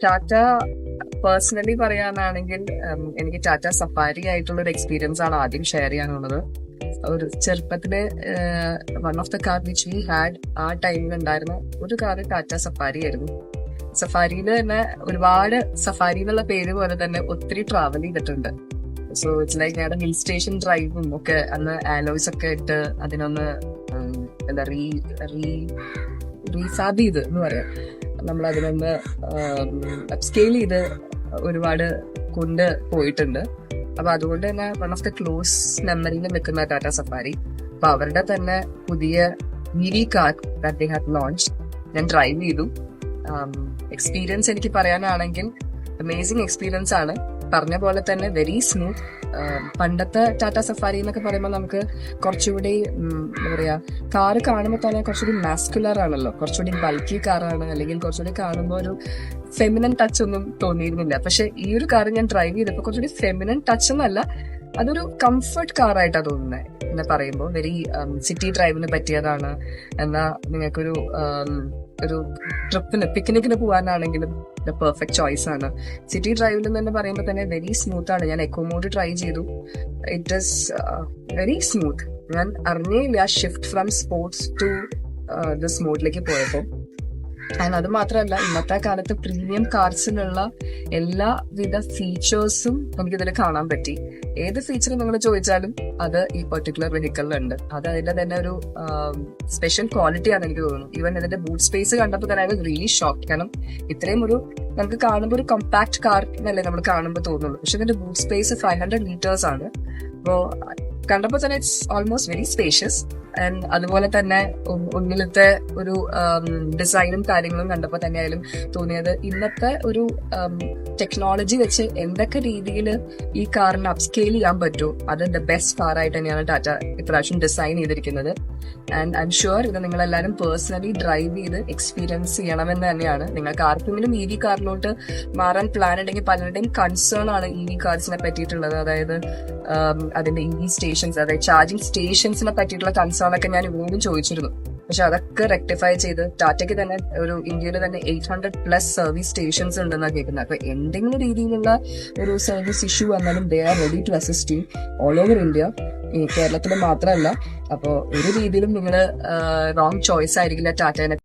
Tata personally പറയാനാണെങ്കിൽ എനിക്ക് Tata safari ആയിട്ടുള്ള ഒരു എക്സ്പീരിയൻസ് ആണ് ആദ്യം ഷെയർ ചെയ്യാനുള്ളത്. ഒരു ചെറുപ്പത്തില് one of the car which we had ആ ടൈമിൽ ഉണ്ടായിരുന്ന ഒരു കാർ ടാറ്റ സഫാരി ആയിരുന്നു. സഫാരിയിൽ തന്നെ ഒരുപാട് സഫാരി എന്നുള്ള പേര് പോലെ തന്നെ ഒത്തിരി ട്രാവൽ ചെയ്തിട്ടുണ്ട്. സോ ഇറ്റ്സ് ലൈക്ക് ഞങ്ങളുടെ ഹിൽ സ്റ്റേഷൻ ഡ്രൈവും ഒക്കെ അന്ന് ആലോയ്സ് ഒക്കെ ഇട്ട് അതിനൊന്ന് എന്താ റീഫാബ് ചെയ്ത് എന്ന് പറയാം. നമ്മൾ അതിനൊന്ന് അപ്സ്കെയിൽ ചെയ്ത് ഒരുപാട് കൊണ്ട് പോയിട്ടുണ്ട്. അപ്പൊ അതുകൊണ്ട് തന്നെ വൺ ഓഫ് ദ ക്ലോസ് മെമ്മറിയിൽ നിൽക്കുന്ന ടാറ്റ സഫാരി. അപ്പൊ അവരുടെ തന്നെ പുതിയ EV car that they have launch ഞാൻ ഡ്രൈവ് ചെയ്തു. എക്സ്പീരിയൻസ് എനിക്ക് പറയാനാണെങ്കിൽ അമേസിങ് എക്സ്പീരിയൻസ് ആണ്. പറഞ്ഞ പോലെ തന്നെ വെരി സ്മൂത്ത്. പണ്ടത്തെ ടാറ്റ സഫാരി എന്നൊക്കെ പറയുമ്പോൾ നമുക്ക് കുറച്ചുകൂടി എന്താ പറയാ, കാറ് കാണുമ്പോൾ തന്നെ കുറച്ചുകൂടി മാസ്കുലർ ആണല്ലോ, കുറച്ചുകൂടി ബൾക്കി കാറാണ്, അല്ലെങ്കിൽ കുറച്ചുകൂടി കാണുമ്പോൾ ഒരു ഫെമിനൻ ടച്ച് ഒന്നും തോന്നിയിരുന്നില്ല. പക്ഷെ ഈ ഒരു കാർ ഞാൻ ഡ്രൈവ് ചെയ്തപ്പോൾ കുറച്ചുകൂടി ഫെമിനൻ ടച്ച് എന്നല്ല, അതൊരു കംഫർട്ട് കാറായിട്ടാണ് തോന്നുന്നത്. എന്ന് പറയുമ്പോൾ വെരി സിറ്റി ഡ്രൈവിന് പറ്റിയതാണ്. എന്നാ നിങ്ങൾക്കൊരു ഒരു ട്രിപ്പിന് പിക്നിക്കിന് പോകാനാണെങ്കിലും പെർഫെക്റ്റ് ചോയ്സ് ആണ്. സിറ്റി ഡ്രൈവിൽ തന്നെ പറയുമ്പോൾ തന്നെ വെരി സ്മൂത്ത് ആണ്. ഞാൻ എക്കോ മോഡ് ട്രൈ ചെയ്തു. It is very smooth. ഞാൻ അറിഞ്ഞില്ല shift from sports to this മോഡിലേക്ക് പോയപ്പോൾ. ആൻഡ് അത് മാത്രമല്ല, ഇന്നത്തെ കാലത്ത് പ്രീമിയം കാർസിനുള്ള എല്ലാവിധ ഫീച്ചേഴ്സും നമുക്കിതിൽ കാണാൻ പറ്റി. ഏത് ഫീച്ചർ നിങ്ങൾ ചോദിച്ചാലും അത് ഈ പെർട്ടിക്കുലർ വെഹിക്കിളിലുണ്ട്. അത് അതിന്റെ തന്നെ ഒരു സ്പെഷ്യൽ ക്വാളിറ്റി ആണെന്ന് എനിക്ക് തോന്നുന്നു. ഈവൻ ഇതിന്റെ ബൂട്ട് സ്പേസ് കണ്ടപ്പോൾ തന്നെ അത് റിയലി ഷോക്ക്. കാരണം ഇത്രയും ഒരു നമുക്ക് കാണുമ്പോൾ ഒരു കോമ്പാക്ട് കാർ എന്നല്ലേ നമ്മൾ കാണുമ്പോൾ തോന്നുള്ളൂ. പക്ഷെ ഇതിന്റെ ബൂട്ട് സ്പേസ് 500 liters ആണ്. അപ്പോ കണ്ടപ്പോൾ തന്നെ it's almost very spacious. And അതുപോലെ തന്നെ ഉള്ളിലത്തെ ഒരു ഡിസൈനും കാര്യങ്ങളും കണ്ടപ്പോൾ തന്നെ ആയാലും തോന്നിയത് ഇന്നത്തെ ഒരു ടെക്നോളജി വെച്ച് എന്തൊക്കെ രീതിയിൽ ഈ കാറിന് അപ്സ്കെയിൽ ചെയ്യാൻ പറ്റുമോ അത് ദ ബെസ്റ്റ് കാറായിട്ട് തന്നെയാണ് ടാറ്റ ഇപ്രാവശ്യം ഡിസൈൻ ചെയ്തിരിക്കുന്നത്. ആൻഡ് ഐ എം ഷുവർ ഇത് നിങ്ങളെല്ലാവരും പേഴ്സണലി ഡ്രൈവ് ചെയ്ത് എക്സ്പീരിയൻസ് ചെയ്യണമെന്ന് തന്നെയാണ്. നിങ്ങൾക്ക് ആർക്കെങ്കിലും EV കാറിലോട്ട് മാറാൻ പ്ലാൻ ഉണ്ടെങ്കിൽ പലരുടെയും കൺസേൺ ആണ് EV കാർസിനെ പറ്റിയിട്ടുള്ളത്. അതായത് അതിന്റെ EV സ്റ്റേഷൻസ്, അതായത് ചാർജിങ് സ്റ്റേഷൻസിനെ പറ്റിയിട്ടുള്ള കൺസേൺ ഒക്കെ ഞാൻ ഇവരോടും ചോദിച്ചിരുന്നു. പക്ഷെ അതൊക്കെ റെക്ടിഫൈ ചെയ്ത് ടാറ്റയ്ക്ക് തന്നെ ഒരു ഇന്ത്യയിൽ തന്നെ 800+ സർവീസ് സ്റ്റേഷൻസ് ഉണ്ടെന്നാണ് കേൾക്കുന്നത്. അപ്പൊ എന്തെങ്കിലും രീതിയിലുള്ള ഒരു സർവീസ് ഇഷ്യൂ വന്നാലും they are ready to assist you all over India. ഈ കേരളത്തിൽ മാത്രമല്ല. അപ്പോൾ ഒരു രീതിയിലും നിങ്ങൾ റോങ് ചോയ്സ് ആയിരിക്കില്ല ടാറ്റേനെ